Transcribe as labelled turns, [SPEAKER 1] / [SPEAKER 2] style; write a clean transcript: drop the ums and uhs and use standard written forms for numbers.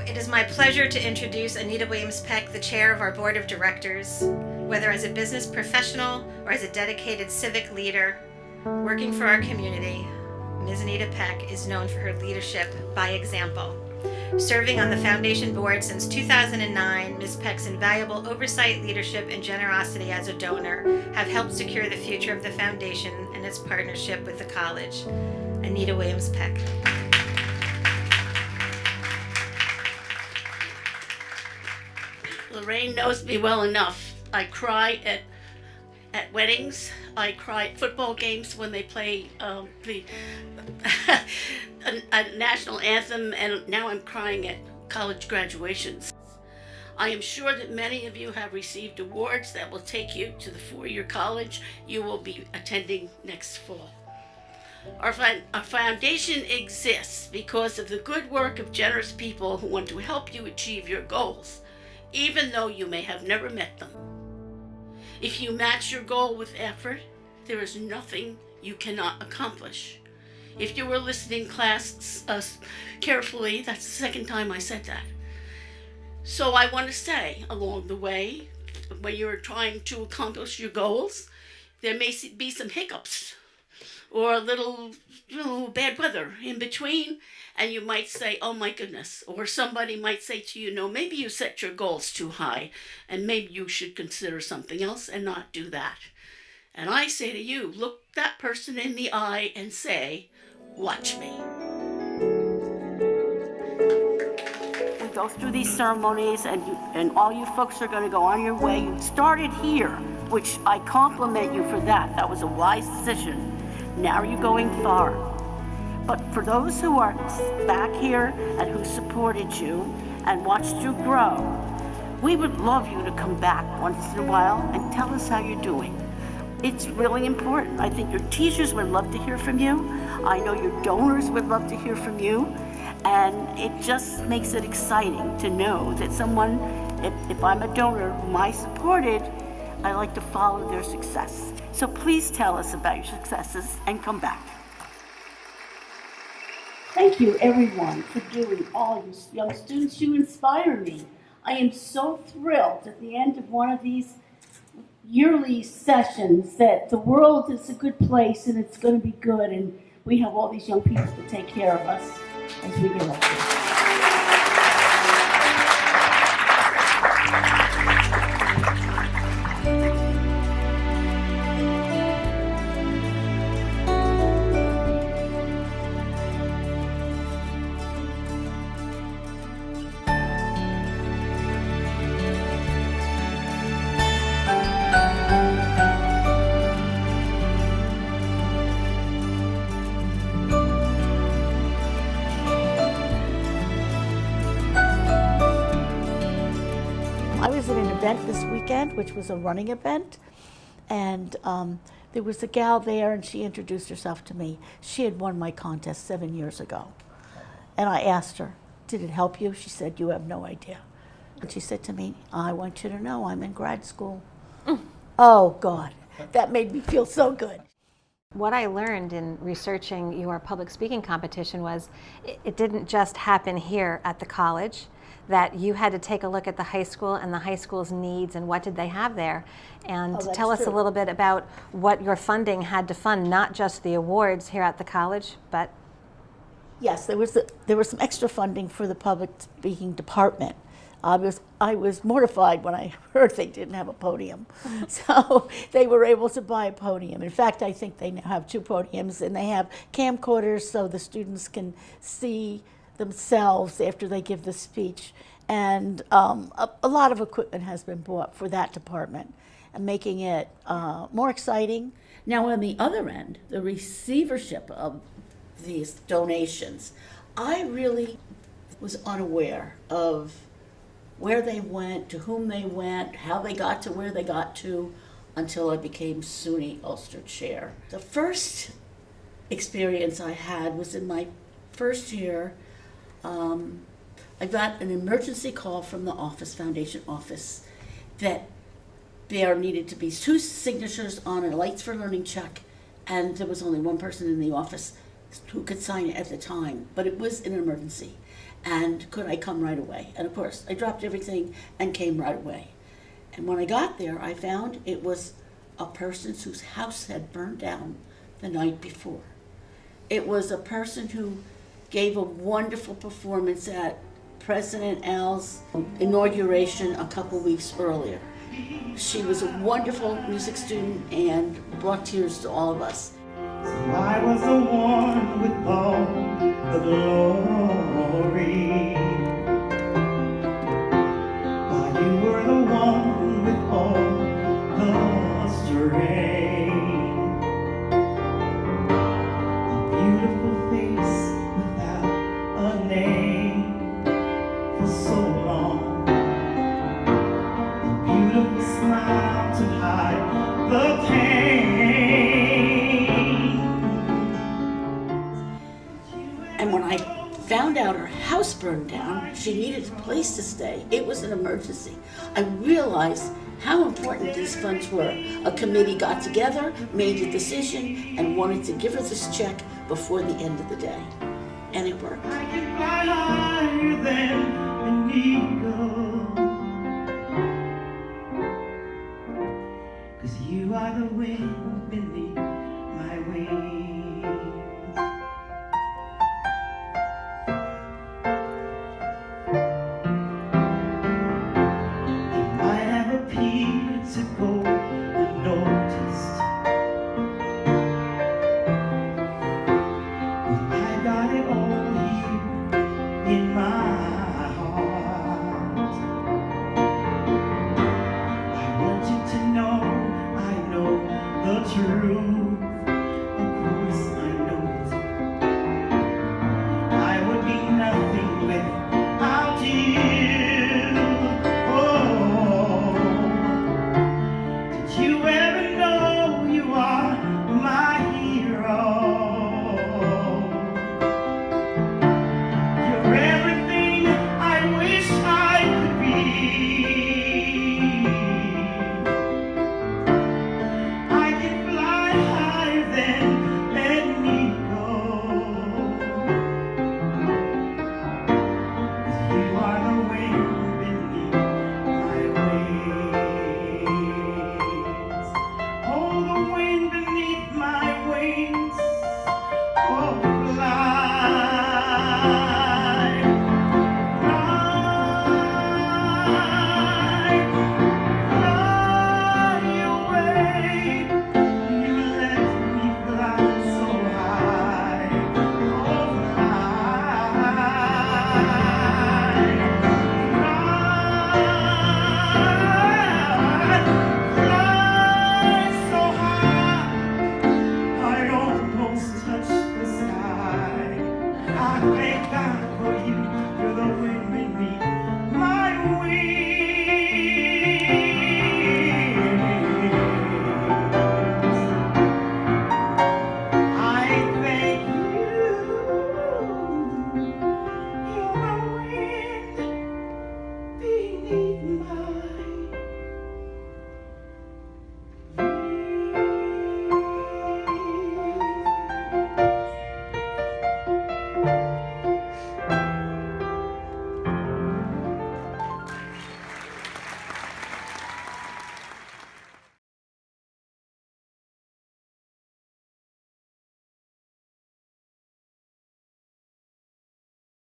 [SPEAKER 1] It is my pleasure to introduce Anita Peck, the chair of our board of directors. Whether as a business professional or as a dedicated civic leader working for our community, Ms. Anita Peck is known for her leadership by example. Serving on the foundation board since 2009, Ms. Peck's invaluable oversight, leadership, and generosity as a donor have helped secure the future of the foundation and its partnership with the college. Anita Peck.
[SPEAKER 2] Lorraine knows me well enough. I cry at weddings. I cry at football games when they play the a national anthem, and now I'm crying at college graduations. I am sure that many of you have received awards that will take you to the four-year college you will be attending next fall. Our foundation exists because of the good work of generous people who want to help you achieve your goals, even though you may have never met them. If you match your goal with effort, there is nothing you cannot accomplish. If you were listening class carefully, that's the second time I said that. So I want to say, along the way, when you're trying to accomplish your goals, there may be some hiccups or a little bad weather in between, and you might say, oh my goodness, or somebody might say to you, no, maybe you set your goals too high, and maybe you should consider something else and not do that. And I say to you, look that person in the eye and say, watch me. We go through these ceremonies, and all you folks are going to go on your way. You started here, which I compliment you for that. That was a wise decision. Now you're going far. But for those who are back here and who supported you and watched you grow, we would love you to come back once in a while and tell us how you're doing. It's really important. I think your teachers would love to hear from you. I know your donors would love to hear from you. And it just makes it exciting to know that someone, if I'm a donor whom I supported, I like to follow their success. So please tell us about your successes and come back. Thank you, everyone, for doing all you young students. You inspire me. I am so thrilled at the end of one of these yearly sessions that the world is a good place and it's going to be good, and we have all these young people to take care of us as we get older.
[SPEAKER 3] I was at an event this weekend, which was a running event, and there was a gal there, and she introduced herself to me. She had won my contest 7 years ago. And I asked her, did it help you? She said, you have no idea. And she said to me, I want you to know I'm in grad school. Oh, God, that made me feel so good.
[SPEAKER 4] What I learned in researching your public speaking competition was it didn't just happen here at the college, that you had to take a look at the high school and the high school's needs and what did they have there. And tell us a little bit about what your funding had to fund, not just the awards here at the college, but...
[SPEAKER 3] Yes, there was some extra funding for the public speaking department. I was mortified when I heard they didn't have a podium. So they were able to buy a podium. In fact, I think they now have 2 podiums, and they have camcorders so the students can see themselves after they give the speech. And a lot of equipment has been bought for that department and making it more exciting.
[SPEAKER 5] Now on the other end, the receivership of these donations, I really was unaware of where they went, to whom they went, how they got to where they got to, until I became SUNY Ulster chair. The first experience I had was in my first year. I got an emergency call from the foundation office that there needed to be 2 signatures on a Lights for Learning check, and there was only one person in the office. who could sign it at the time, but it was an emergency. And could I come right away? And of course, I dropped everything and came right away. And when I got there, I found it was a person whose house had burned down the night before. It was a person who gave a wonderful performance at President Al's inauguration a couple weeks earlier. She was a wonderful music student and brought tears to all of us.
[SPEAKER 6] I was the one with all the glory, while you were the one with all the strength. A beautiful face without a name for so long. A beautiful smile to hide the pain.
[SPEAKER 5] And when I found out her house burned down, she needed a place to stay. It was an emergency. I realized how important these funds were. A committee got together, made a decision, and wanted to give her this check before the end of the day. And it worked.
[SPEAKER 6] I can fly high.